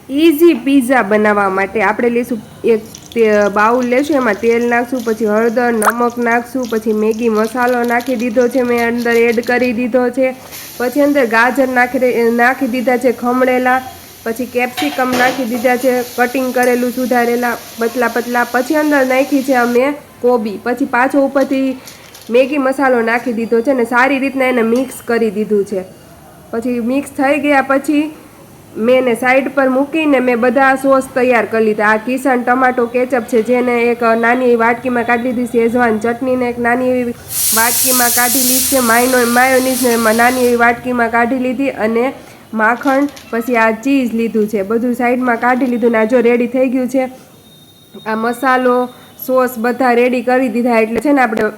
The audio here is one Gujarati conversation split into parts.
ઇઝી પીઝા બનાવવા માટે આપણે લઈશું એક બાઉલ લેશું, એમાં તેલ નાખશું, પછી હળદર નમક નાખશું, પછી મેગી મસાલો નાખી દીધો છે, મેં અંદર એડ કરી દીધો છે, પછી અંદર ગાજર નાખી દીધા છે ખમણેલા, પછી કેપ્સિકમ નાખી દીધા છે કટિંગ કરેલું સુધારેલા પતલા પતલા, પછી અંદર નાખી છે અમે કોબી, પછી પાછો ઉપરથી મેગી મસાલો નાખી દીધો છે ને સારી રીતના એને મિક્સ કરી દીધું છે। પછી મિક્સ થઈ ગયા પછી મેં એને સાઈડ પર મૂકીને મેં બધા સોસ તૈયાર કરી લીધા। આ કિસન ટમાટો કેચઅપ છે જેને એક નાની એવી વાટકીમાં કાઢી લીધી, શેઝવાન ચટણીને એક નાની એવી વાટકીમાં કાઢી લીધી છે, માયોનીઝને એમાં નાની એવી વાટકીમાં કાઢી લીધી, અને માખણ, પછી આ ચીઝ લીધું છે, બધું સાઈડમાં કાઢી લીધું ને આ જો રેડી થઈ ગયું છે। આ મસાલો સોસ બધા રેડી કરી દીધા એટલે છે ને આપણે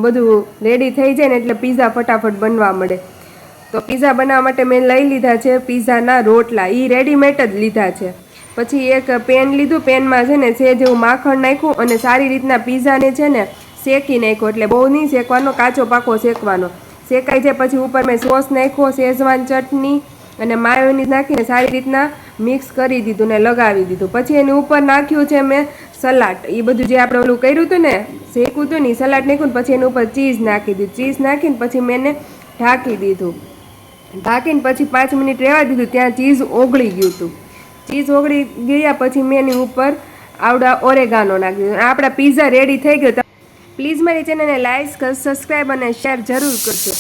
બધું રેડી થઈ જાય ને એટલે પીઝા ફટાફટ બનવા મળે। તો પીઝા બનાવવા માટે મેં લઈ લીધા છે પીઝાના રોટલા, એ રેડીમેડ જ લીધા છે। પછી એક પેન લીધું, પેનમાં છે ને સેજ જેવું માખણ નાખ્યું અને સારી રીતના પીઝાને છે ને શેકી નાખ્યો, એટલે બહુ નહીં શેકવાનો, કાચો પાકો શેકવાનો। શેકાઈ જાય પછી ઉપર મેં સોસ નાખ્યો, શેઝવાન ચટણી અને માયોનીઝ નાખીને સારી રીતના મિક્સ કરી દીધું ને લગાવી દીધું। પછી એની ઉપર નાખ્યું છે મેં સલાડ, એ બધું જે આપણે ઓલું કર્યું હતું ને શેકવું હતું ને એ સલાડ નાખ્યું, પછી એની ઉપર ચીઝ નાખી દીધું, ચીઝ નાખીને પછી મેં એને ઢાંકી દીધું, ઢાંકીને પછી 5 મિનિટ રહેવા દીધું, ત્યાં ચીઝ ઓગળી ગયું હતું। ચીઝ ઓગળી ગયા પછી મેં એની ઉપર આવડા ઓરેગાનો નાખી દીધું। આપણા પીઝા રેડી થઈ ગયો। પ્લીઝ મારી ચેનલને લાઈક, સબસ્ક્રાઈબ અને શેર જરૂર કરજો।